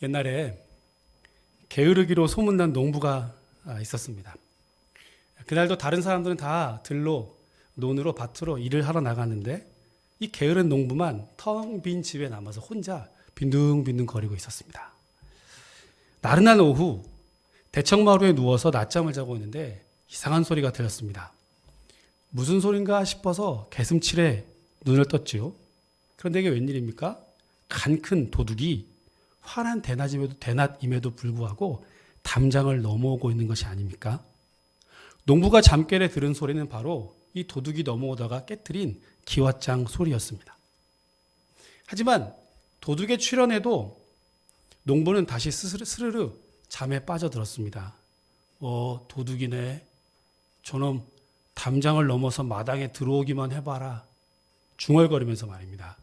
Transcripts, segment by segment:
옛날에 게으르기로 소문난 농부가 있었습니다. 그날도 다른 사람들은 다 들로, 논으로, 밭으로 일을 하러 나갔는데 이 게으른 농부만 텅 빈 집에 남아서 혼자 빈둥빈둥 거리고 있었습니다. 나른한 오후 대청마루에 누워서 낮잠을 자고 있는데 이상한 소리가 들렸습니다. 무슨 소린가 싶어서 개슴칠에 눈을 떴지요. 그런데 이게 웬일입니까? 간 큰 도둑이 환한 대낮임에도 불구하고 담장을 넘어오고 있는 것이 아닙니까? 농부가 잠결에 들은 소리는 바로 이 도둑이 넘어오다가 깨트린 기왓장 소리였습니다. 하지만 도둑의 출현에도 농부는 다시 스르르 잠에 빠져들었습니다. 도둑이네. 저놈 담장을 넘어서 마당에 들어오기만 해봐라. 중얼거리면서 말입니다.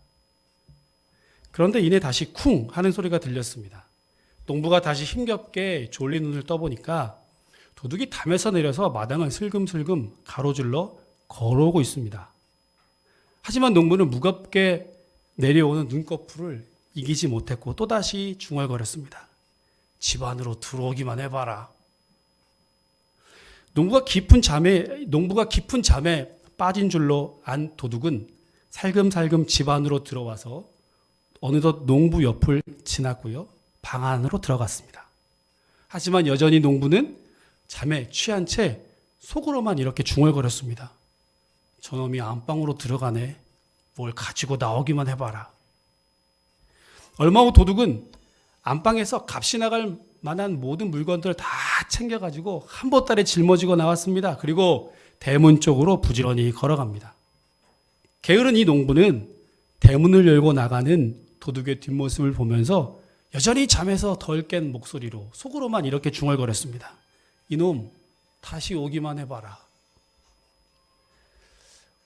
그런데 이내 다시 쿵 하는 소리가 들렸습니다. 농부가 다시 힘겹게 졸린 눈을 떠보니까 도둑이 담에서 내려서 마당을 슬금슬금 가로질러 걸어오고 있습니다. 하지만 농부는 무겁게 내려오는 눈꺼풀을 이기지 못했고 또다시 중얼거렸습니다. 집 안으로 들어오기만 해봐라. 농부가 깊은 잠에 빠진 줄로 안 도둑은 살금살금 집 안으로 들어와서 어느덧 농부 옆을 지났고요. 방 안으로 들어갔습니다. 하지만 여전히 농부는 잠에 취한 채 속으로만 이렇게 중얼거렸습니다. 저놈이 안방으로 들어가네. 뭘 가지고 나오기만 해봐라. 얼마 후 도둑은 안방에서 값이 나갈 만한 모든 물건들을 다 챙겨가지고 한 보따리 짊어지고 나왔습니다. 그리고 대문 쪽으로 부지런히 걸어갑니다. 게으른 이 농부는 대문을 열고 나가는 도둑의 뒷모습을 보면서 여전히 잠에서 덜 깬 목소리로 속으로만 이렇게 중얼거렸습니다. 이놈 다시 오기만 해봐라.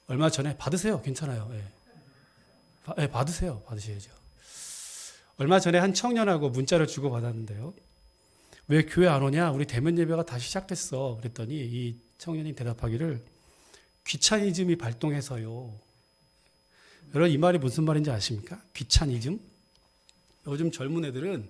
얼마 전에 받으세요. 괜찮아요. 받으셔야죠. 얼마 전에 한 청년하고 문자를 주고받았는데요. 왜 교회 안 오냐? 우리 대면 예배가 다시 시작됐어. 그랬더니 이 청년이 대답하기를 귀차니즘이 발동해서요. 여러분 이 말이 무슨 말인지 아십니까? 귀차니즘? 요즘 젊은 애들은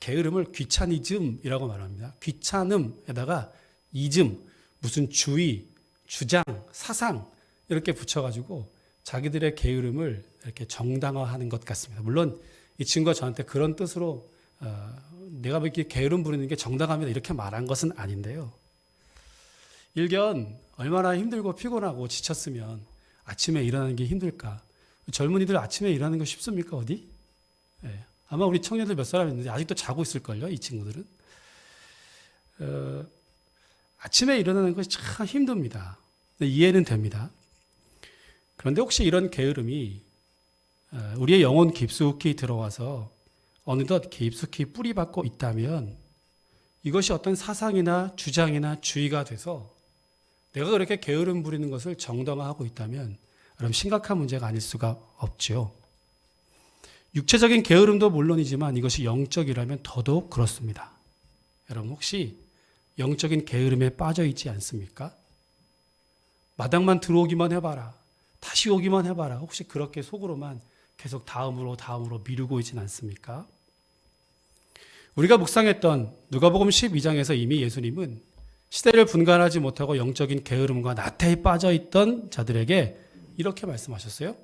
게으름을 귀차니즘이라고 말합니다. 귀찮음에다가 이즘, 무슨 주의, 주장, 사상 이렇게 붙여가지고 자기들의 게으름을 이렇게 정당화하는 것 같습니다. 물론 이 친구가 저한테 그런 뜻으로 내가 이렇게 게으름 부리는 게 정당합니다 이렇게 말한 것은 아닌데요. 일견 얼마나 힘들고 피곤하고 지쳤으면 아침에 일어나는 게 힘들까? 젊은이들 아침에 일어나는 거 쉽습니까? 어디? 아마 우리 청년들 몇 사람 있는데 아직도 자고 있을걸요, 이 친구들은. 아침에 일어나는 것이 참 힘듭니다. 이해는 됩니다. 그런데 혹시 이런 게으름이 우리의 영혼 깊숙이 들어와서 어느덧 깊숙이 뿌리박고 있다면 이것이 어떤 사상이나 주장이나 주의가 돼서 내가 그렇게 게으름 부리는 것을 정당화하고 있다면 여러분 심각한 문제가 아닐 수가 없죠. 육체적인 게으름도 물론이지만 이것이 영적이라면 더더욱 그렇습니다. 여러분 혹시 영적인 게으름에 빠져 있지 않습니까? 마당만 들어오기만 해봐라. 다시 오기만 해봐라. 혹시 그렇게 속으로만 계속 다음으로 미루고 있진 않습니까? 우리가 묵상했던 누가복음 12장에서 이미 예수님은 시대를 분간하지 못하고 영적인 게으름과 나태에 빠져 있던 자들에게 이렇게 말씀하셨어요.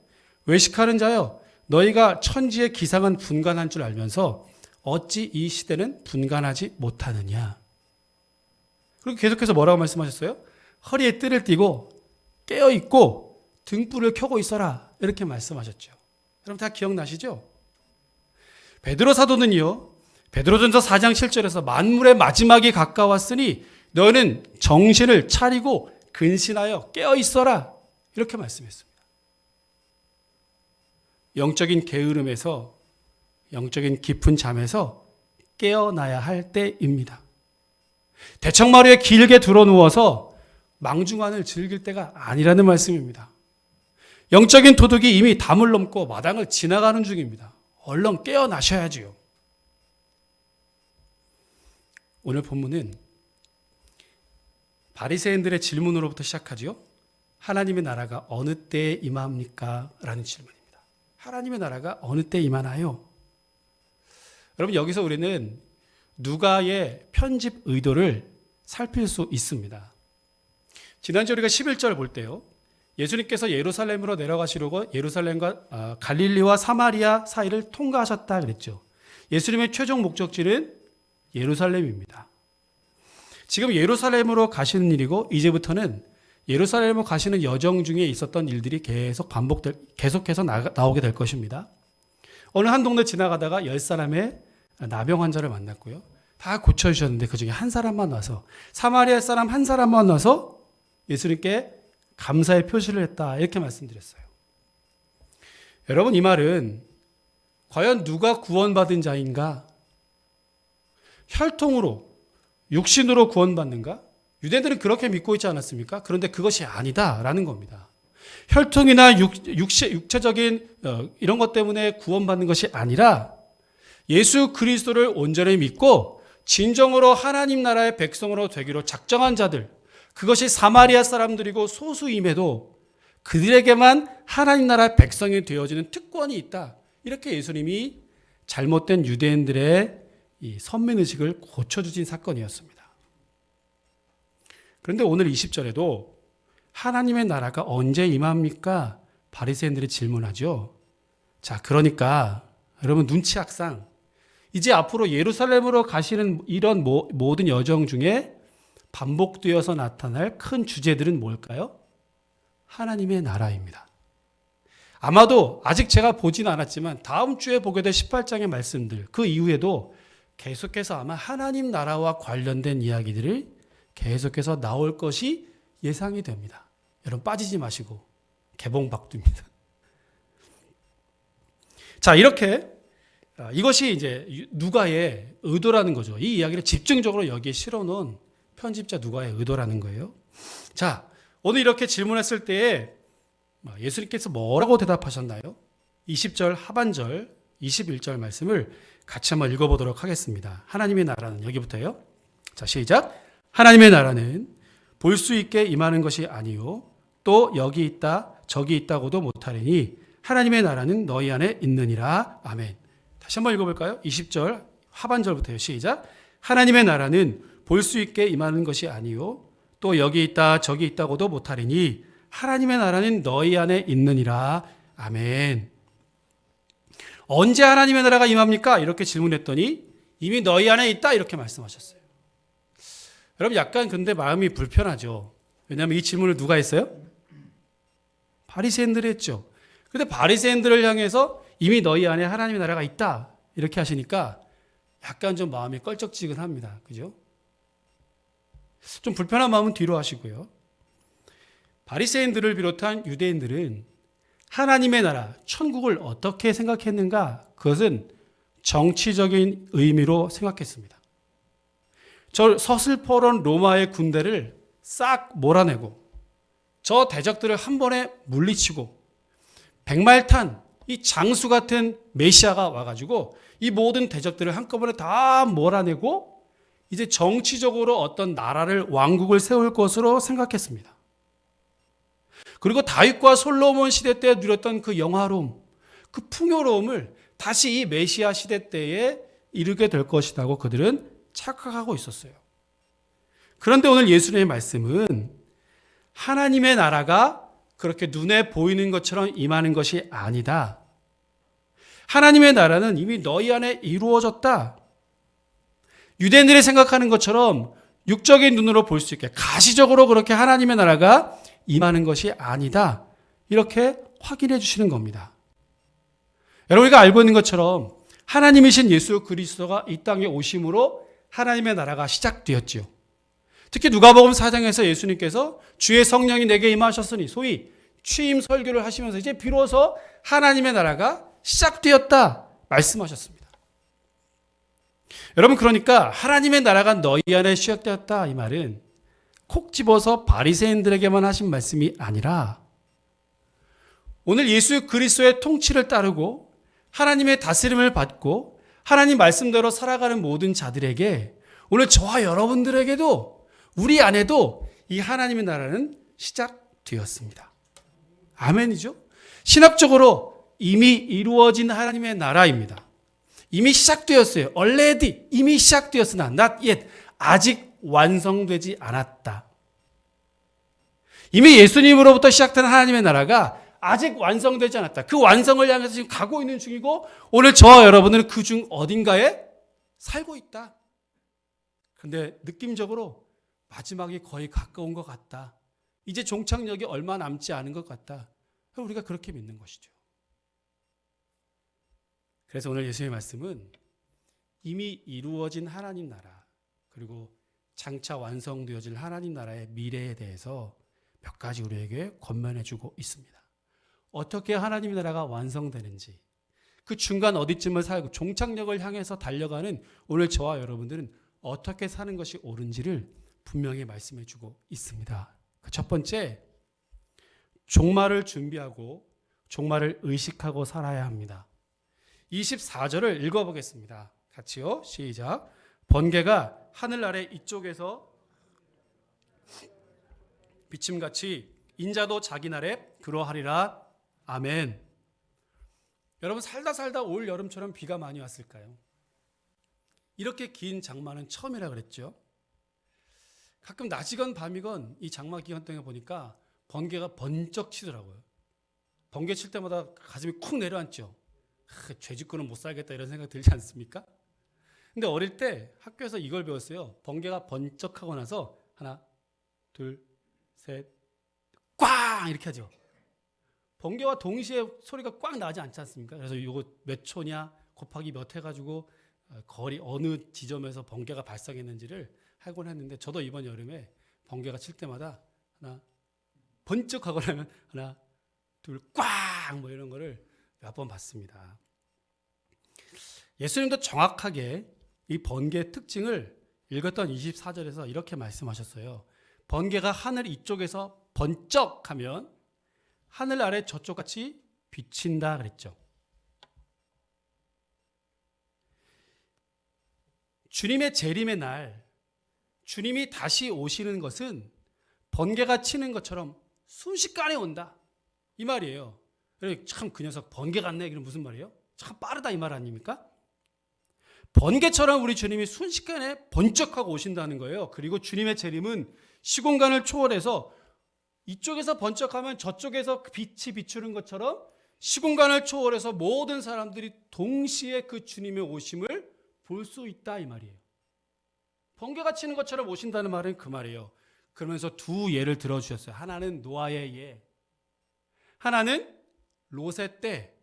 외식하는 자여, 너희가 천지의 기상은 분간한 줄 알면서 어찌 이 시대는 분간하지 못하느냐. 그리고 계속해서 뭐라고 말씀하셨어요? 허리에 뜰을 띠고 깨어있고 등불을 켜고 있어라. 이렇게 말씀하셨죠. 여러분 다 기억나시죠? 베드로 사도는요. 베드로전서 4장 7절에서 만물의 마지막이 가까웠으니 너는 정신을 차리고 근신하여 깨어있어라. 이렇게 말씀했습니다. 영적인 게으름에서 영적인 깊은 잠에서 깨어나야 할 때입니다. 대청마루에 길게 드러누워서 망중한을 즐길 때가 아니라는 말씀입니다. 영적인 도둑이 이미 담을 넘고 마당을 지나가는 중입니다. 얼른 깨어나셔야지요. 오늘 본문은 바리새인들의 질문으로부터 시작하죠. 하나님의 나라가 어느 때에 임합니까? 라는 질문입니다. 하나님의 나라가 어느 때에 임하나요? 여러분 여기서 우리는 누가의 편집 의도를 살필 수 있습니다. 지난주 우리가 11절 볼 때요. 예수님께서 예루살렘으로 내려가시려고 예루살렘과 갈릴리와 사마리아 사이를 통과하셨다 그랬죠. 예수님의 최종 목적지는 예루살렘입니다. 지금 예루살렘으로 가시는 일이고 이제부터는 예루살렘으로 가시는 여정 중에 있었던 일들이 계속해서 나오게 될 것입니다. 어느 한 동네 지나가다가 10사람의 나병 환자를 만났고요. 다 고쳐주셨는데 그중에 한 사람만 와서 사마리아 사람 한 사람만 와서 예수님께 감사의 표시를 했다 이렇게 말씀드렸어요. 여러분 이 말은 과연 누가 구원받은 자인가? 혈통으로 육신으로 구원받는가? 유대인들은 그렇게 믿고 있지 않았습니까? 그런데 그것이 아니다라는 겁니다. 혈통이나 육체적인 이런 것 때문에 구원받는 것이 아니라 예수 그리스도를 온전히 믿고 진정으로 하나님 나라의 백성으로 되기로 작정한 자들, 그것이 사마리아 사람들이고 소수임에도 그들에게만 하나님 나라의 백성이 되어지는 특권이 있다. 이렇게 예수님이 잘못된 유대인들의 이 선민의식을 고쳐주신 사건이었습니다. 그런데 오늘 20절에도 하나님의 나라가 언제 임합니까? 바리새인들이 질문하죠. 자, 그러니까 여러분 눈치학상 이제 앞으로 예루살렘으로 가시는 이런 모든 여정 중에 반복되어서 나타날 큰 주제들은 뭘까요? 하나님의 나라입니다. 아마도 아직 제가 보지는 않았지만 다음 주에 보게 될 18장의 말씀들 그 이후에도 계속해서 아마 하나님 나라와 관련된 이야기들을 계속해서 나올 것이 예상이 됩니다. 여러분 빠지지 마시고 개봉박두입니다. 자, 이렇게 이것이 이제 누가의 의도라는 거죠. 이 이야기를 집중적으로 여기에 실어놓은 편집자 누가의 의도라는 거예요. 자, 오늘 이렇게 질문했을 때에 예수님께서 뭐라고 대답하셨나요? 20절 하반절 21절 말씀을 같이 한번 읽어보도록 하겠습니다. 하나님의 나라는 여기부터요. 자, 시작. 하나님의 나라는 볼 수 있게 임하는 것이 아니요 또 여기 있다 저기 있다고도 못하리니 하나님의 나라는 너희 안에 있느니라. 아멘. 다시 한번 읽어볼까요? 20절 하반절부터요. 시작. 하나님의 나라는 볼 수 있게 임하는 것이 아니요 또 여기 있다 저기 있다고도 못하리니 하나님의 나라는 너희 안에 있느니라. 아멘. 언제 하나님의 나라가 임합니까? 이렇게 질문했더니 이미 너희 안에 있다 이렇게 말씀하셨어요. 여러분 약간 근데 마음이 불편하죠. 왜냐하면 이 질문을 누가 했어요? 바리새인들이 했죠. 그런데 바리새인들을 향해서 이미 너희 안에 하나님의 나라가 있다 이렇게 하시니까 약간 좀 마음이 껄쩍지근합니다. 그죠? 좀 불편한 마음은 뒤로 하시고요. 바리새인들을 비롯한 유대인들은 하나님의 나라, 천국을 어떻게 생각했는가? 그것은 정치적인 의미로 생각했습니다. 저 서슬퍼런 로마의 군대를 싹 몰아내고 저 대적들을 한 번에 물리치고 백말탄 이 장수 같은 메시아가 와가지고 이 모든 대적들을 한꺼번에 다 몰아내고 이제 정치적으로 어떤 나라를 왕국을 세울 것으로 생각했습니다. 그리고 다윗과 솔로몬 시대 때 누렸던 그 영화로움, 그 풍요로움을 다시 이 메시아 시대 때에 이루게 될 것이라고 그들은 착각하고 있었어요. 그런데 오늘 예수님의 말씀은 하나님의 나라가 그렇게 눈에 보이는 것처럼 임하는 것이 아니다. 하나님의 나라는 이미 너희 안에 이루어졌다. 유대인들이 생각하는 것처럼 육적인 눈으로 볼 수 있게 가시적으로 그렇게 하나님의 나라가 임하는 것이 아니다. 이렇게 확인해 주시는 겁니다. 여러분 우리가 알고 있는 것처럼 하나님이신 예수 그리스도가 이 땅에 오심으로 하나님의 나라가 시작되었지요. 특히 누가복음 4장에서 예수님께서 주의 성령이 내게 임하셨으니 소위 취임 설교를 하시면서 이제 비로소 하나님의 나라가 시작되었다 말씀하셨습니다. 여러분 그러니까 하나님의 나라가 너희 안에 시작되었다 이 말은 콕 집어서 바리새인들에게만 하신 말씀이 아니라 오늘 예수 그리스도의 통치를 따르고 하나님의 다스림을 받고 하나님 말씀대로 살아가는 모든 자들에게 오늘 저와 여러분들에게도 우리 안에도 이 하나님의 나라는 시작되었습니다. 아멘이죠? 신학적으로 이미 이루어진 하나님의 나라입니다. 이미 시작되었어요. already 이미 시작되었으나 not yet 아직 완성되지 않았다. 이미 예수님으로부터 시작된 하나님의 나라가 아직 완성되지 않았다. 그 완성을 향해서 지금 가고 있는 중이고 오늘 저와 여러분은 그중 어딘가에 살고 있다. 그런데 느낌적으로 마지막이 거의 가까운 것 같다. 이제 종착역이 얼마 남지 않은 것 같다. 우리가 그렇게 믿는 것이죠. 그래서 오늘 예수님의 말씀은 이미 이루어진 하나님 나라 그리고 장차 완성되어질 하나님 나라의 미래에 대해서 몇 가지 우리에게 권면해 주고 있습니다. 어떻게 하나님의 나라가 완성되는지 그 중간 어디쯤을 살고 종착역을 향해서 달려가는 오늘 저와 여러분들은 어떻게 사는 것이 옳은지를 분명히 말씀해 주고 있습니다. 첫 번째, 종말을 준비하고 종말을 의식하고 살아야 합니다. 24절을 읽어보겠습니다. 같이요. 시작. 번개가 하늘 아래 이쪽에서 비침같이 인자도 자기 날에 그러하리라. 아멘. 여러분 살다 올 여름처럼 비가 많이 왔을까요? 이렇게 긴 장마는 처음이라 그랬죠. 가끔 낮이건 밤이건 이 장마 기간 동안 보니까 번개가 번쩍 치더라고요. 번개 칠 때마다 가슴이 쿵 내려앉죠. 죄 짓고는 못 살겠다 이런 생각 들지 않습니까? 근데 어릴 때 학교에서 이걸 배웠어요. 번개가 번쩍하고 나서 하나, 둘, 셋, 꽝 이렇게 하죠. 번개와 동시에 소리가 꽝 나지 않지 않습니까? 그래서 이거 몇 초냐 곱하기 몇 해가지고 거리 어느 지점에서 번개가 발생했는지를 하곤 했는데 저도 이번 여름에 번개가 칠 때마다 하나 번쩍 하고 나면 하나 둘 꽝 뭐 이런 거를 몇 번 봤습니다. 예수님도 정확하게 이 번개의 특징을 읽었던 24절에서 이렇게 말씀하셨어요. 번개가 하늘 이쪽에서 번쩍하면 하늘 아래 저쪽같이 비친다 그랬죠. 주님의 재림의 날 주님이 다시 오시는 것은 번개가 치는 것처럼 순식간에 온다 이 말이에요. 참 그 녀석 번개 같네 이건 무슨 말이에요? 참 빠르다 이 말 아닙니까? 번개처럼 우리 주님이 순식간에 번쩍하고 오신다는 거예요. 그리고 주님의 재림은 시공간을 초월해서 이쪽에서 번쩍하면 저쪽에서 빛이 비추는 것처럼 시공간을 초월해서 모든 사람들이 동시에 그 주님의 오심을 볼 수 있다 이 말이에요. 번개가 치는 것처럼 오신다는 말은 그 말이에요. 그러면서 두 예를 들어주셨어요. 하나는 노아의 예, 하나는 롯의 때,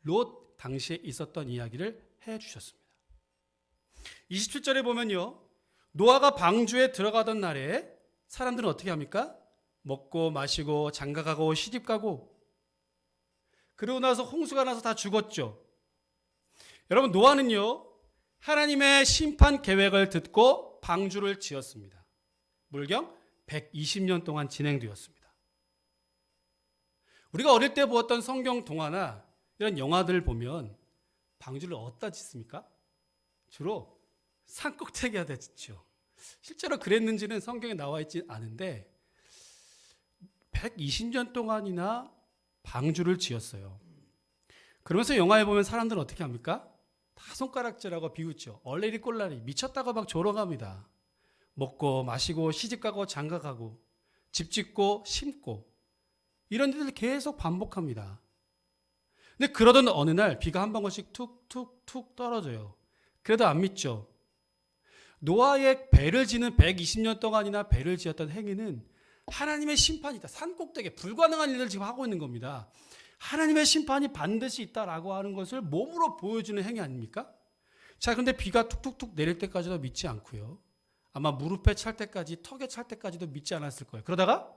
롯 당시에 있었던 이야기를 해주셨습니다. 27절에 보면요, 노아가 방주에 들어가던 날에 사람들은 어떻게 합니까? 먹고 마시고 장가가고 시집가고 그러고 나서 홍수가 나서 다 죽었죠. 여러분 노아는요 하나님의 심판 계획을 듣고 방주를 지었습니다. 물경 120년 동안 진행되었습니다. 우리가 어릴 때 보았던 성경 동화나 이런 영화들을 보면 방주를 어디다 짓습니까? 주로 산꼭대기에다 짓죠. 실제로 그랬는지는 성경에 나와 있지 않은데 120년 동안이나 방주를 지었어요. 그러면서 영화에 보면 사람들은 어떻게 합니까? 다 손가락질하고 비웃죠. 얼레리 꼴라리 미쳤다고 막 조롱합니다. 먹고 마시고 시집가고 장가가고 집 짓고 심고 이런 일을 계속 반복합니다. 근데 그러던 어느 날 비가 한 방울씩 툭툭툭 떨어져요. 그래도 안 믿죠. 노아의 배를 지는 120년 동안이나 배를 지었던 행위는 하나님의 심판이다. 산꼭대기에 불가능한 일을 지금 하고 있는 겁니다. 하나님의 심판이 반드시 있다라고 하는 것을 몸으로 보여주는 행위 아닙니까? 자, 그런데 비가 툭툭툭 내릴 때까지도 믿지 않고요. 아마 무릎에 찰 때까지, 턱에 찰 때까지도 믿지 않았을 거예요. 그러다가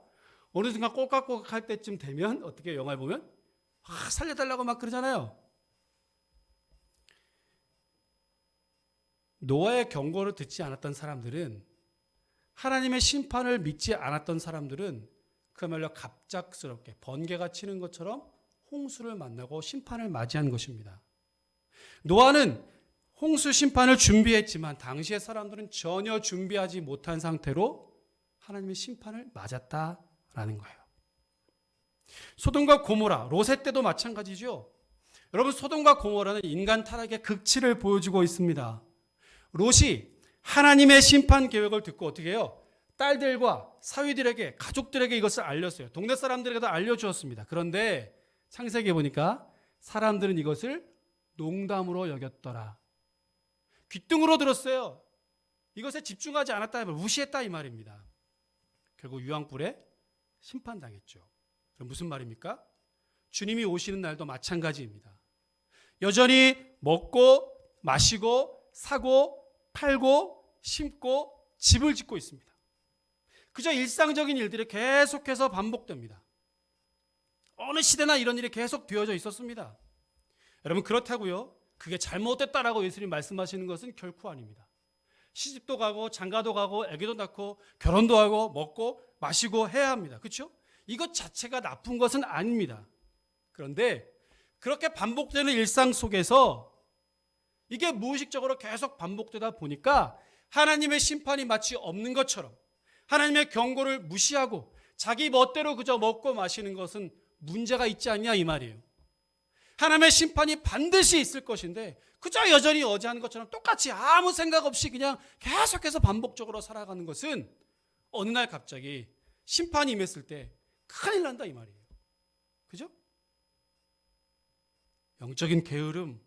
어느 순간 꼴깍꼴깍 할 때쯤 되면 어떻게 영화를 보면 살려달라고 막 그러잖아요. 노아의 경고를 듣지 않았던 사람들은 하나님의 심판을 믿지 않았던 사람들은 그야말로 갑작스럽게 번개가 치는 것처럼 홍수를 만나고 심판을 맞이한 것입니다. 노아는 홍수 심판을 준비했지만 당시의 사람들은 전혀 준비하지 못한 상태로 하나님의 심판을 맞았다라는 거예요. 소돔과 고모라, 롯의 때도 마찬가지죠. 여러분, 소돔과 고모라는 인간 타락의 극치를 보여주고 있습니다. 롯이 하나님의 심판 계획을 듣고 어떻게 해요? 딸들과 사위들에게, 가족들에게 이것을 알렸어요. 동네 사람들에게도 알려주었습니다. 그런데 창세기에 보니까 사람들은 이것을 농담으로 여겼더라. 귓등으로 들었어요. 이것에 집중하지 않았다, 무시했다 이 말입니다. 결국 유황불에 심판당했죠. 그럼 무슨 말입니까? 주님이 오시는 날도 마찬가지입니다. 여전히 먹고 마시고 사고 팔고 심고 집을 짓고 있습니다. 그저 일상적인 일들이 계속해서 반복됩니다. 어느 시대나 이런 일이 계속 되어져 있었습니다. 여러분, 그렇다고요, 그게 잘못됐다라고 예수님 말씀하시는 것은 결코 아닙니다. 시집도 가고 장가도 가고 아기도 낳고 결혼도 하고 먹고 마시고 해야 합니다. 그렇죠? 이것 자체가 나쁜 것은 아닙니다. 그런데 그렇게 반복되는 일상 속에서 이게 무의식적으로 계속 반복되다 보니까 하나님의 심판이 마치 없는 것처럼 하나님의 경고를 무시하고 자기 멋대로 그저 먹고 마시는 것은 문제가 있지 않냐 이 말이에요. 하나님의 심판이 반드시 있을 것인데 그저 여전히 어제 하는 것처럼 똑같이 아무 생각 없이 그냥 계속해서 반복적으로 살아가는 것은 어느 날 갑자기 심판이 임했을 때 큰일 난다 이 말이에요. 그죠? 영적인 게으름,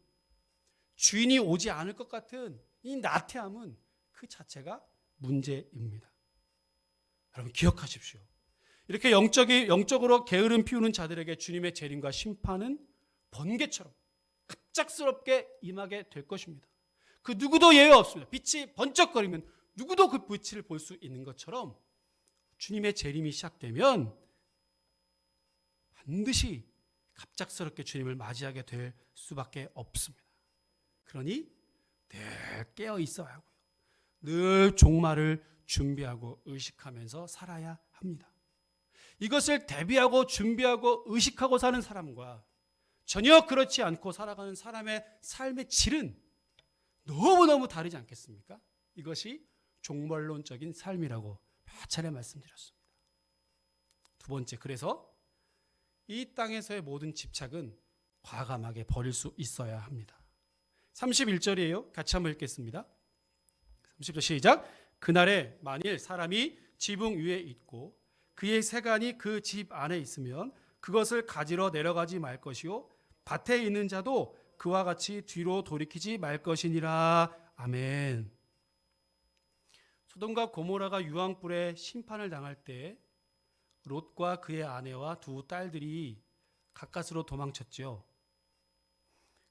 주인이 오지 않을 것 같은 이 나태함은 그 자체가 문제입니다. 여러분, 기억하십시오. 이렇게 영적으로 게으름 피우는 자들에게 주님의 재림과 심판은 번개처럼 갑작스럽게 임하게 될 것입니다. 그 누구도 예외 없습니다. 빛이 번쩍거리면 누구도 그 빛을 볼 수 있는 것처럼 주님의 재림이 시작되면 반드시 갑작스럽게 주님을 맞이하게 될 수밖에 없습니다. 그러니 늘 깨어 있어야 하고요. 늘 종말을 준비하고 의식하면서 살아야 합니다. 이것을 대비하고 준비하고 의식하고 사는 사람과 전혀 그렇지 않고 살아가는 사람의 삶의 질은 너무너무 다르지 않겠습니까? 이것이 종말론적인 삶이라고 몇 차례 말씀드렸습니다. 두 번째, 그래서 이 땅에서의 모든 집착은 과감하게 버릴 수 있어야 합니다. 31절이에요. 같이 한번 읽겠습니다. 30절 시작. 그날에 만일 사람이 지붕 위에 있고 그의 세간이 그 집 안에 있으면 그것을 가지러 내려가지 말 것이요 밭에 있는 자도 그와 같이 뒤로 돌이키지 말 것이니라. 아멘. 소돔과 고모라가 유황불에 심판을 당할 때 롯과 그의 아내와 두 딸들이 가까스로 도망쳤죠.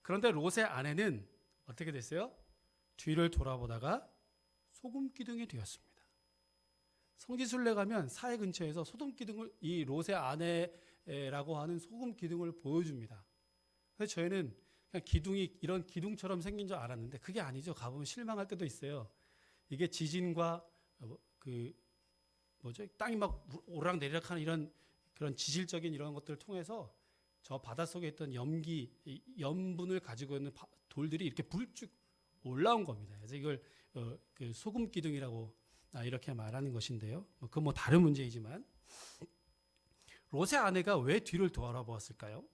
그런데 롯의 아내는 어떻게 됐어요? 뒤를 돌아보다가 소금 기둥이 되었습니다. 성지순례 가면 사해 근처에서 소금 기둥을, 이 롯의 아내라고 하는 소금 기둥을 보여줍니다. 그래서 저희는 그냥 기둥이 이런 기둥처럼 생긴 줄 알았는데 그게 아니죠. 가보면 실망할 때도 있어요. 이게 지진과 땅이 막 오르락내리락하는 이런 그런 지질적인 이런 것들을 통해서 저 바닷속에 있던 염분을 가지고 있는 돌들이 이렇게 불쭉 올라온 겁니다. 그래서 이걸 그 소금 기둥이라고 이렇게 말하는 것인데요. 그건 뭐 다른 문제이지만 롯의 아내가 왜 뒤를 돌아보았을까요?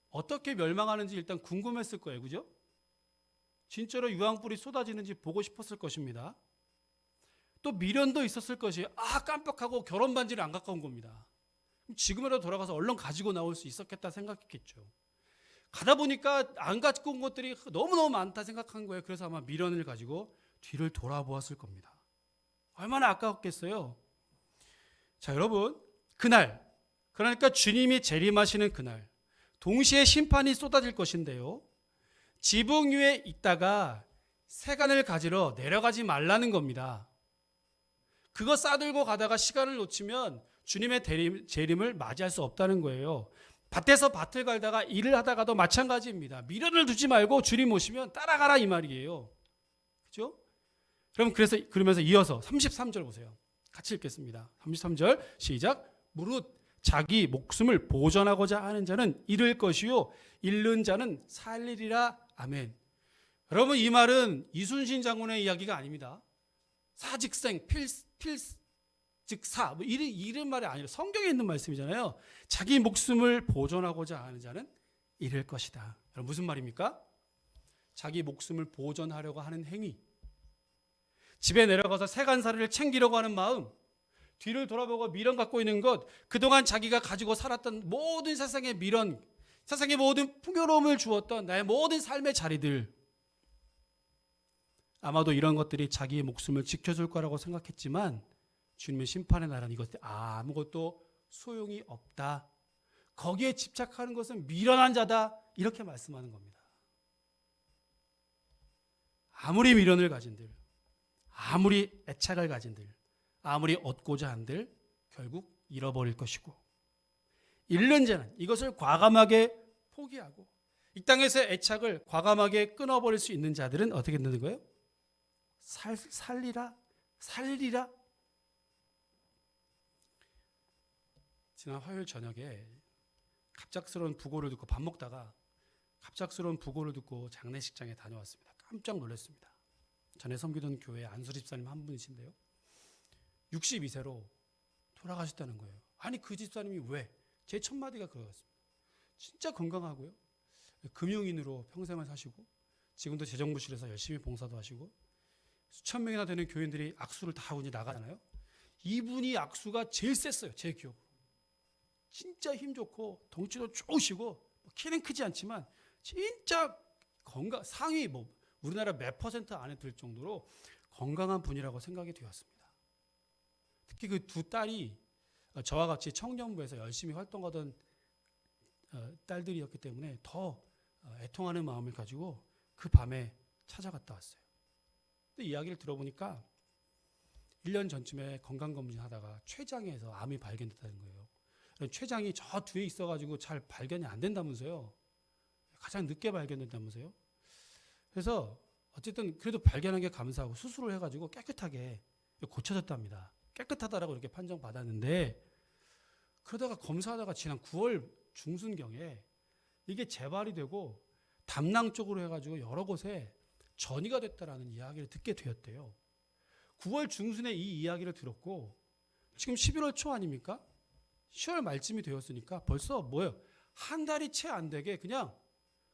어떻게 멸망하는지 일단 궁금했을 거예요. 그죠? 진짜로 유황불이 쏟아지는지 보고 싶었을 것입니다. 또 미련도 있었을 것이에요. 깜빡하고 결혼 반지를 안 갖고 온 겁니다. 지금이라도 돌아가서 얼른 가지고 나올 수 있었겠다 생각했겠죠. 가다 보니까 안 갖고 온 것들이 너무너무 많다 생각한 거예요. 그래서 아마 미련을 가지고 뒤를 돌아보았을 겁니다. 얼마나 아까웠겠어요. 자, 여러분, 그날, 그러니까 주님이 재림하시는 그날 동시에 심판이 쏟아질 것인데요, 지붕 위에 있다가 세간을 가지러 내려가지 말라는 겁니다. 그거 싸들고 가다가 시간을 놓치면 주님의 재림을 맞이할 수 없다는 거예요. 밭에서 밭을 갈다가 일을 하다가도 마찬가지입니다. 미련을 두지 말고 주님 오시면 따라가라 이 말이에요. 그렇죠? 그러면서 이어서 33절 보세요. 같이 읽겠습니다. 33절 시작. 무릇 자기 목숨을 보전하고자 하는 자는 잃을 것이요 잃는 자는 살리리라. 아멘. 여러분, 이 말은 이순신 장군의 이야기가 아닙니다. 사직생 즉 뭐 이런 말이 아니라 성경에 있는 말씀이잖아요. 자기 목숨을 보존하고자 하는 자는 잃을 것이다. 여러분 무슨 말입니까? 자기 목숨을 보존하려고 하는 행위, 집에 내려가서 새간사리를 챙기려고 하는 마음, 뒤를 돌아보고 미련 갖고 있는 것, 그동안 자기가 가지고 살았던 모든 세상의 미련, 세상의 모든 풍요로움을 주었던 나의 모든 삶의 자리들, 아마도 이런 것들이 자기의 목숨을 지켜줄 거라고 생각했지만 주님의 심판의 날은 이것들 아무것도 소용이 없다. 거기에 집착하는 것은 미련한 자다. 이렇게 말씀하는 겁니다. 아무리 미련을 가진들, 아무리 애착을 가진들, 아무리 얻고자 한들 결국 잃어버릴 것이고, 잃는 자는 이것을 과감하게 포기하고 이 땅에서 애착을 과감하게 끊어버릴 수 있는 자들은 어떻게 되는 거예요? 살리라. 지난 화요일 저녁에 갑작스러운 부고를 듣고 밥 먹다가 갑작스러운 부고를 듣고 장례식장에 다녀왔습니다. 깜짝 놀랐습니다. 전에 섬기던 교회 안수 집사님 한 분이신데요, 62세로 돌아가셨다는 거예요. 아니 그 집사님이 왜? 제 첫 마디가 그거였습니다. 진짜 건강하고요, 금융인으로 평생을 사시고 지금도 재정부실에서 열심히 봉사도 하시고 수천 명이나 되는 교인들이 악수를 다 하고 이제 나가잖아요. 이분이 악수가 제일 셌어요. 제 기억으로. 진짜 힘 좋고 덩치도 좋으시고 키는 크지 않지만 진짜 상위 우리나라 몇 퍼센트 안에 들 정도로 건강한 분이라고 생각이 되었습니다. 특히 그 두 딸이 저와 같이 청년부에서 열심히 활동하던 딸들이었기 때문에 더 애통하는 마음을 가지고 그 밤에 찾아갔다 왔어요. 근데 이야기를 들어보니까 1년 전쯤에 건강검진 하다가 췌장에서 암이 발견됐다는 거예요. 췌장이 저 뒤에 있어가지고 잘 발견이 안 된다면서요. 가장 늦게 발견된다면서요. 그래서 어쨌든 그래도 발견한 게 감사하고 수술을 해가지고 깨끗하게 고쳐졌답니다. 깨끗하다라고 이렇게 판정받았는데, 그러다가 검사하다가 지난 9월 중순경에 이게 재발이 되고 담낭 쪽으로 해가지고 여러 곳에 전이가 됐다라는 이야기를 듣게 되었대요. 9월 중순에 이 이야기를 들었고 지금 11월 초 아닙니까? 10월 말쯤이 되었으니까 벌써 한 달이 채 안 되게 그냥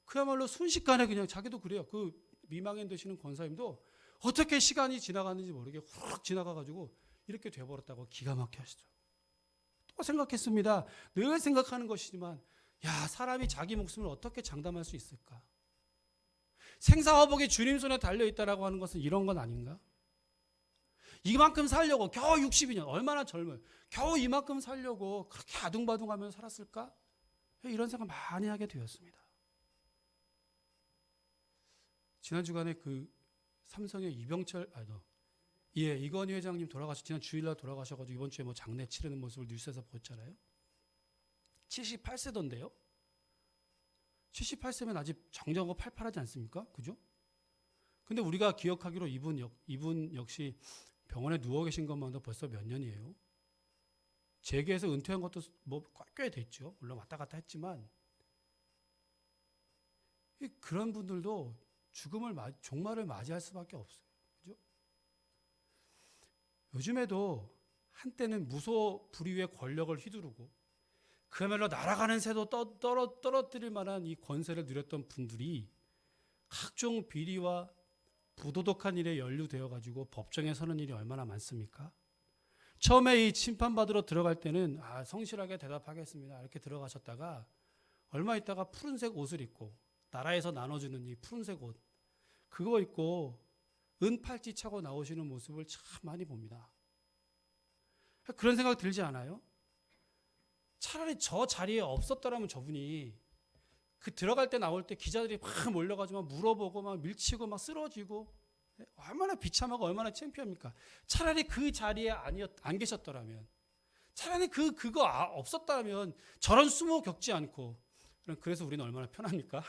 그야말로 순식간에 그냥, 자기도 그래요. 그 미망인 되시는 권사님도 어떻게 시간이 지나갔는지 모르게 훅 지나가가지고 이렇게 돼버렸다고 기가 막혀 하시죠. 또 생각했습니다. 늘 생각하는 것이지만 사람이 자기 목숨을 어떻게 장담할 수 있을까? 생사화복이 주님 손에 달려있다라고 하는 것은 이런 건 아닌가? 이만큼 살려고 겨우 62년, 얼마나 젊어요. 겨우 이만큼 살려고 그렇게 아둥바둥하면서 살았을까? 이런 생각 많이 하게 되었습니다. 지난 주간에 그 삼성의 이건희 회장님 지난 주일날 돌아가셔가지고 이번 주에 장례 치르는 모습을 뉴스에서 보셨잖아요. 78세던데요. 78세면 아직 정정하고 팔팔하지 않습니까? 그죠? 근데 우리가 기억하기로 이분 역시 병원에 누워 계신 것만도 벌써 몇 년이에요. 재계에서 은퇴한 것도 꽤 됐죠. 물론 왔다 갔다 했지만 그런 분들도 종말을 맞이할 수밖에 없어요. 그죠? 요즘에도 한때는 무소불위의 권력을 휘두르고 그야말로 날아가는 새도 떨어뜨릴 만한 이 권세를 누렸던 분들이 각종 비리와 부도덕한 일에 연루되어 가지고 법정에 서는 일이 얼마나 많습니까? 처음에 이 심판받으러 들어갈 때는 성실하게 대답하겠습니다 이렇게 들어가셨다가 얼마 있다가 푸른색 옷을 입고, 나라에서 나눠주는 이 푸른색 옷 그거 입고 은 팔찌 차고 나오시는 모습을 참 많이 봅니다. 그런 생각 들지 않아요? 차라리 저 자리에 없었더라면 저분이 들어갈 때 나올 때 기자들이 막 몰려가지고 막 물어보고 막 밀치고 막 쓰러지고 얼마나 비참하고 얼마나 창피합니까? 차라리 그 자리에 안 계셨더라면, 차라리 그거 없었다면 저런 수모 겪지 않고, 그래서 우리는 얼마나 편합니까?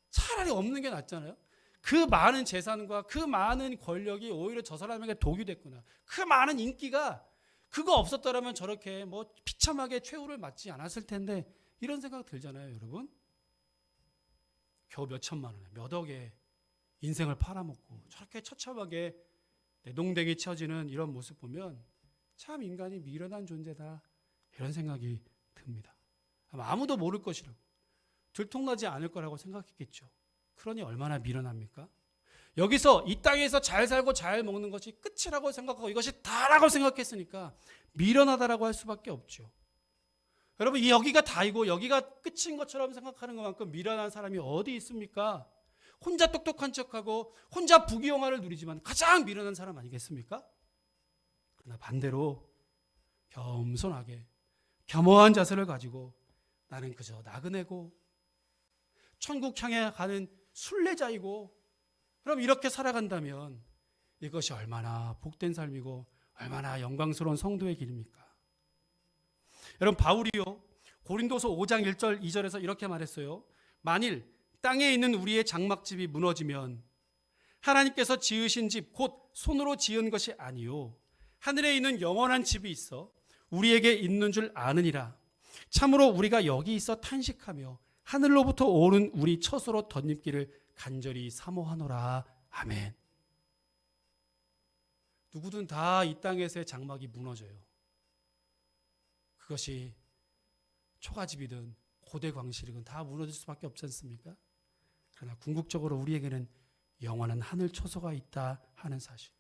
차라리 없는 게 낫잖아요. 그 많은 재산과 그 많은 권력이 오히려 저 사람에게 독이 됐구나. 그 많은 인기가 그거 없었더라면 저렇게 비참하게 최후를 맞지 않았을 텐데, 이런 생각 들잖아요, 여러분. 겨우 몇 천만 원에 몇 억에 인생을 팔아먹고 저렇게 처참하게 내동댕이 쳐지는 이런 모습 보면 참 인간이 미련한 존재다 이런 생각이 듭니다. 아마 아무도 모를 것이라고, 들통나지 않을 거라고 생각했겠죠. 그러니 얼마나 미련합니까? 여기서 이 땅에서 잘 살고 잘 먹는 것이 끝이라고 생각하고 이것이 다라고 생각했으니까 미련하다라고 할 수밖에 없죠. 여러분, 여기가 다이고 여기가 끝인 것처럼 생각하는 것만큼 미련한 사람이 어디 있습니까? 혼자 똑똑한 척하고 혼자 부귀영화를 누리지만 가장 미련한 사람 아니겠습니까? 그러나 반대로 겸손하게 겸허한 자세를 가지고 나는 그저 나그네고 천국 향해 가는 순례자이고, 그럼 이렇게 살아간다면 이것이 얼마나 복된 삶이고 얼마나 영광스러운 성도의 길입니까? 여러분, 바울이요 고린도서 5장 1절 2절에서 이렇게 말했어요. 만일 땅에 있는 우리의 장막집이 무너지면 하나님께서 지으신 집 곧 손으로 지은 것이 아니요 하늘에 있는 영원한 집이 있어 우리에게 있는 줄 아느니라. 참으로 우리가 여기 있어 탄식하며 하늘로부터 오는 우리 처소로 덧입기를 간절히 사모하노라. 아멘. 누구든 다 이 땅에서의 장막이 무너져요. 그것이 초가집이든 고대 광실이든 다 무너질 수밖에 없지 않습니까? 그러나 궁극적으로 우리에게는 영원한 하늘 초소가 있다 하는 사실,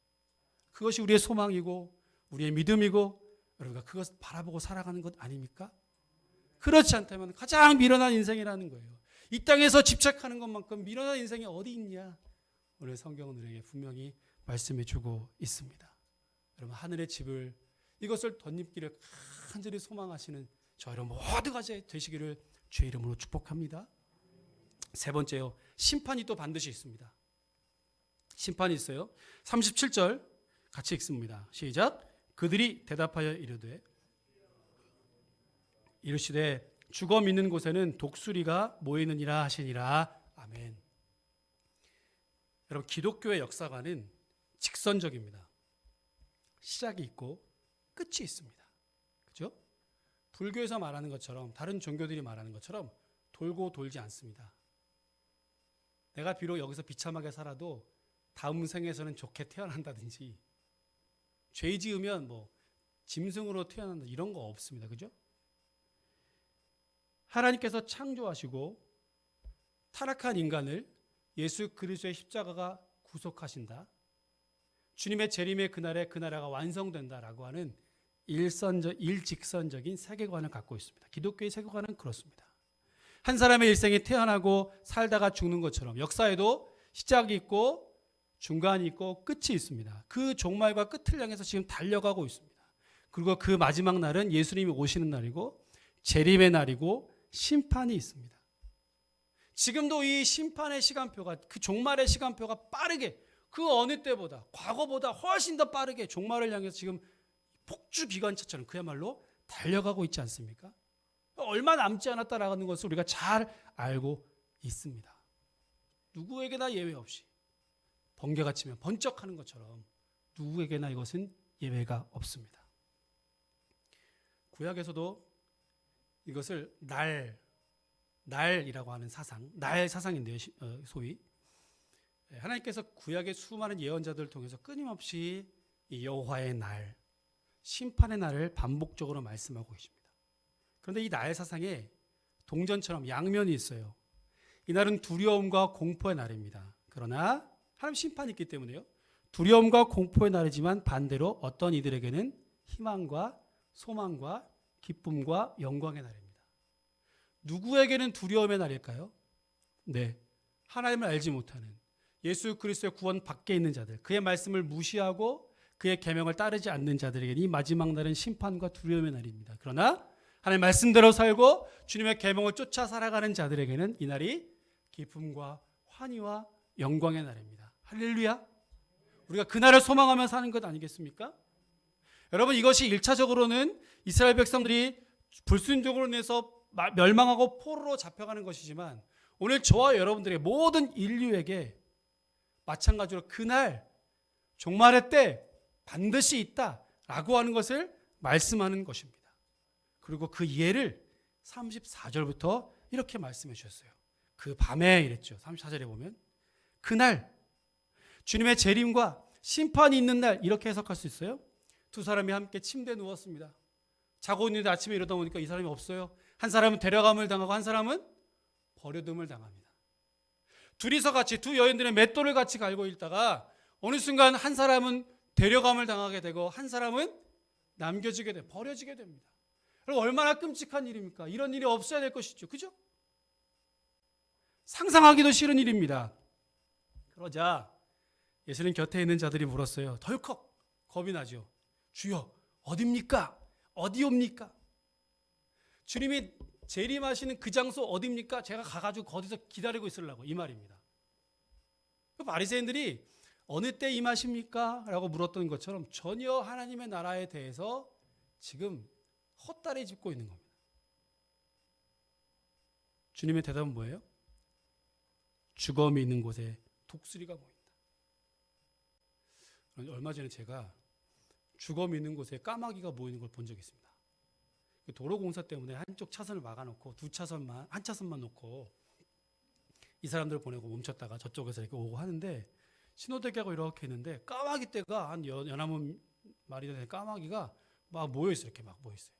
그것이 우리의 소망이고 우리의 믿음이고 우리가 그것을 바라보고 살아가는 것 아닙니까? 그렇지 않다면 가장 미련한 인생이라는 거예요. 이 땅에서 집착하는 것만큼 미련한 인생이 어디 있냐? 오늘 성경은 우리에게 분명히 말씀해 주고 있습니다. 여러분, 하늘의 집을, 이것을 덧입기를 간절히 소망하시는 저 여러분 모두가 되시기를 주의 이름으로 축복합니다. 세 번째요, 심판이 또 반드시 있습니다. 심판이 있어요. 37절 같이 읽습니다. 시작. 그들이 대답하여 이르시되 죽어 믿는 곳에는 독수리가 모이느니라 하시니라. 아멘. 여러분, 기독교의 역사관은 직선적입니다. 시작이 있고 끝이 있습니다. 그렇죠? 불교에서 말하는 것처럼, 다른 종교들이 말하는 것처럼 돌고 돌지 않습니다. 내가 비록 여기서 비참하게 살아도 다음 생에서는 좋게 태어난다든지, 죄 지으면 짐승으로 태어난다 이런 거 없습니다. 그죠? 하나님께서 창조하시고 타락한 인간을 예수 그리스도의 십자가가 구속하신다. 주님의 재림의 그날에 그 나라가 완성된다라고 하는 일직선적인 세계관을 갖고 있습니다. 기독교의 세계관은 그렇습니다. 한 사람의 일생이 태어나고 살다가 죽는 것처럼 역사에도 시작이 있고 중간이 있고 끝이 있습니다. 그 종말과 끝을 향해서 지금 달려가고 있습니다. 그리고 그 마지막 날은 예수님이 오시는 날이고 재림의 날이고 심판이 있습니다. 지금도 이 심판의 시간표가, 그 종말의 시간표가 빠르게, 그 어느 때보다, 과거보다 훨씬 더 빠르게 종말을 향해서 지금 폭주 기관차처럼 그야말로 달려가고 있지 않습니까? 얼마 남지 않았다라는 것을 우리가 잘 알고 있습니다. 누구에게나 예외 없이 번개가 치면 번쩍하는 것처럼 누구에게나 이것은 예외가 없습니다. 구약에서도 이것을 날이라고 하는 사상, 날 사상인데요, 소위 하나님께서 구약의 수많은 예언자들을 통해서 끊임없이 이 여호와의 날, 심판의 날을 반복적으로 말씀하고 계십니다. 그런데 이 날 사상에 동전처럼 양면이 있어요. 이날은 두려움과 공포의 날입니다. 그러나 하나님 심판이 있기 때문에요, 두려움과 공포의 날이지만 반대로 어떤 이들에게는 희망과 소망과 기쁨과 영광의 날입니다. 누구에게는 두려움의 날일까요? 네, 하나님을 알지 못하는, 예수 그리스도의 구원 밖에 있는 자들, 그의 말씀을 무시하고 그의 계명을 따르지 않는 자들에게는 이 마지막 날은 심판과 두려움의 날입니다. 그러나 하나님 말씀대로 살고 주님의 계명을 쫓아 살아가는 자들에게는 이 날이 기쁨과 환희와 영광의 날입니다. 할렐루야. 우리가 그 날을 소망하며 사는 것 아니겠습니까? 여러분, 이것이 1차적으로는 이스라엘 백성들이 불순종으로 인해서 멸망하고 포로로 잡혀가는 것이지만, 오늘 저와 여러분들의 모든 인류에게 마찬가지로 그날 종말의 때 반드시 있다라고 하는 것을 말씀하는 것입니다. 그리고 그 예를 34절부터 이렇게 말씀해 주셨어요. 그 밤에 이랬죠. 34절에 보면 그날 주님의 재림과 심판이 있는 날 이렇게 해석할 수 있어요. 두 사람이 함께 침대에 누웠습니다. 자고 있는데 아침에 일어나 보니까 이 사람이 없어요. 한 사람은 데려감을 당하고 한 사람은 버려둠을 당합니다. 둘이서 같이 두 여인들의 맷돌을 같이 갈고 있다가 어느 순간 한 사람은 데려감을 당하게 되고 한 사람은 남겨지게 돼 버려지게 됩니다. 여러분 얼마나 끔찍한 일입니까? 이런 일이 없어야 될 것이죠. 그죠? 상상하기도 싫은 일입니다. 그러자 예수님 곁에 있는 자들이 물었어요. 덜컥 겁이 나죠. 주여 어딥니까? 어디옵니까? 주님이 재림하시는 그 장소 어딥니까? 제가 가가지고 거기서 기다리고 있으려고 이 말입니다. 바리새인들이 어느 때 임하십니까? 라고 물었던 것처럼 전혀 하나님의 나라에 대해서 지금 헛다리 짚고 있는 겁니다. 주님의 대답은 뭐예요? 주검이 있는 곳에 독수리가 모인다. 얼마 전에 제가 주검이 있는 곳에 까마귀가 모이는 걸 본 적이 있습니다. 도로공사 때문에 한쪽 차선을 막아놓고 한 차선만 놓고 이 사람들을 보내고 멈췄다가 저쪽에서 이렇게 오고 하는데 신호대기하고 이렇게 있는데 까마귀 떼가 한 연하문 말이 되는 까마귀가 막 모여있어요. 이렇게 막 모여있어요.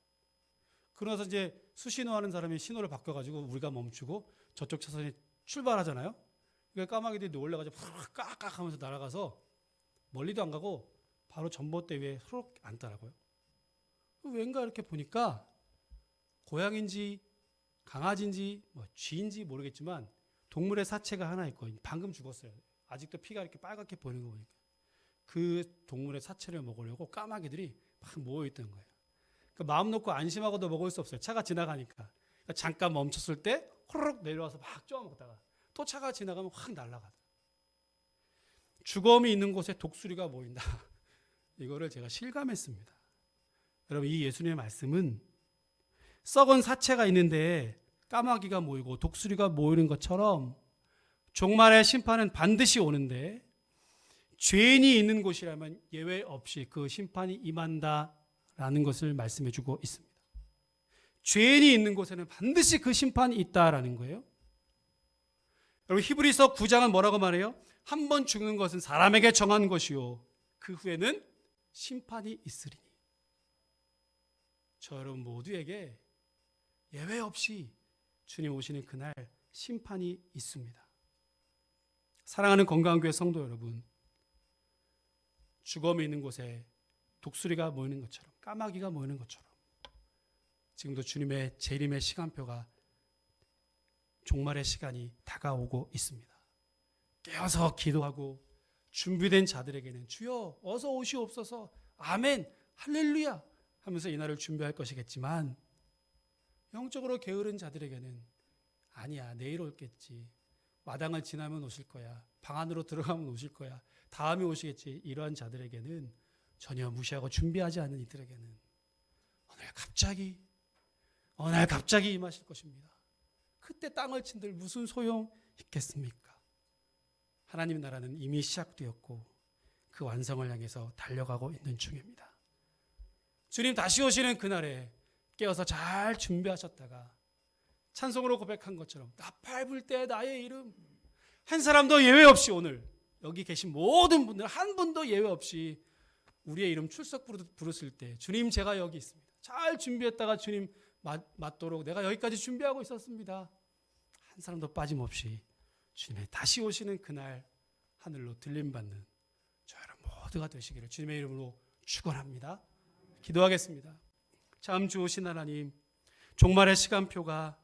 그러면서 이제 수신호하는 사람이 신호를 바꿔가지고 우리가 멈추고 저쪽 차선에 출발하잖아요. 그러니까 까마귀들이 놀래가지고 깍깍 하면서 날아가서 멀리도 안 가고 바로 전봇대 위에 후룩 앉더라고요. 왠가 이렇게 보니까 고양인지 강아지인지 뭐 쥐인지 모르겠지만 동물의 사체가 하나 있고 방금 죽었어요. 아직도 피가 이렇게 빨갛게 보이는 거 보니까 그 동물의 사체를 먹으려고 까마귀들이 막 모여있던 거예요. 그러니까 마음 놓고 안심하고도 먹을 수 없어요. 차가 지나가니까. 그러니까 잠깐 멈췄을 때 호로록 내려와서 막 쪼아먹다가 또 차가 지나가면 확 날아가더라고요. 주검이 있는 곳에 독수리가 모인다. 이거를 제가 실감했습니다. 여러분 이 예수님의 말씀은 썩은 사체가 있는데 까마귀가 모이고 독수리가 모이는 것처럼 종말의 심판은 반드시 오는데 죄인이 있는 곳이라면 예외 없이 그 심판이 임한다라는 것을 말씀해 주고 있습니다. 죄인이 있는 곳에는 반드시 그 심판이 있다라는 거예요. 여러분 히브리서 9장은 뭐라고 말해요? 한 번 죽는 것은 사람에게 정한 것이요 그 후에는 심판이 있으리니. 저 여러분 모두에게 예외 없이 주님 오시는 그날 심판이 있습니다. 사랑하는 건강교회 성도 여러분, 주검이 있는 곳에 독수리가 모이는 것처럼 까마귀가 모이는 것처럼 지금도 주님의 재림의 시간표가 종말의 시간이 다가오고 있습니다. 깨어서 기도하고 준비된 자들에게는 주여 어서 오시옵소서 아멘 할렐루야 하면서 이 날을 준비할 것이겠지만 영적으로 게으른 자들에게는 아니야 내일 올겠지 마당을 지나면 오실 거야 방 안으로 들어가면 오실 거야 다음에 오시겠지 이러한 자들에게는 전혀 무시하고 준비하지 않는 이들에게는 어느 날 갑자기 임하실 것입니다. 그때 땅을 친들 무슨 소용 있겠습니까? 하나님의 나라는 이미 시작되었고 그 완성을 향해서 달려가고 있는 중입니다. 주님 다시 오시는 그날에 깨어서 잘 준비하셨다가 찬송으로 고백한 것처럼 나팔 불 때 나의 이름 한 사람도 예외 없이 오늘 여기 계신 모든 분들 한 분도 예외 없이 우리의 이름 출석 부르실 때 주님 제가 여기 있습니다. 잘 준비했다가 주님 맞도록 내가 여기까지 준비하고 있었습니다. 한 사람도 빠짐없이 주님의 다시 오시는 그날 하늘로 들림받는 저 여러분 모두가 되시기를 주님의 이름으로 축원합니다. 기도하겠습니다. 참 좋으신 하나님, 종말의 시간표가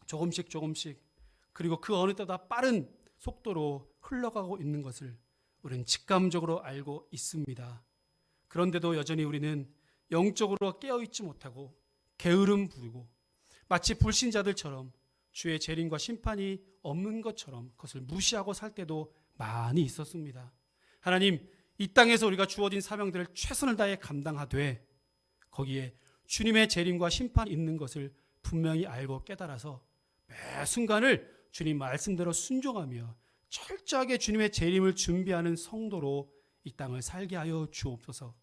조금씩 그리고 그 어느 때보다 빠른 속도로 흘러가고 있는 것을 우리는 직감적으로 알고 있습니다. 그런데도 여전히 우리는 영적으로 깨어있지 못하고 게으름 부리고 마치 불신자들처럼 주의 재림과 심판이 없는 것처럼 그것을 무시하고 살 때도 많이 있었습니다. 하나님, 이 땅에서 우리가 주어진 사명들을 최선을 다해 감당하되 거기에 주님의 재림과 심판이 있는 것을 분명히 알고 깨달아서 매 순간을 주님 말씀대로 순종하며 철저하게 주님의 재림을 준비하는 성도로 이 땅을 살게 하여 주옵소서.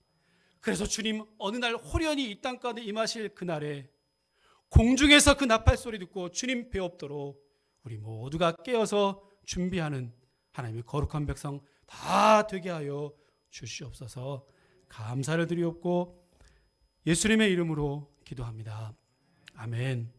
그래서 주님 어느 날 호련히 이 땅 가운데 임하실 그날에 공중에서 그 나팔 소리 듣고 주님 배웁도록 우리 모두가 깨어서 준비하는 하나님의 거룩한 백성 다 되게 하여 주시옵소서. 감사를 드리옵고 예수님의 이름으로 기도합니다. 아멘.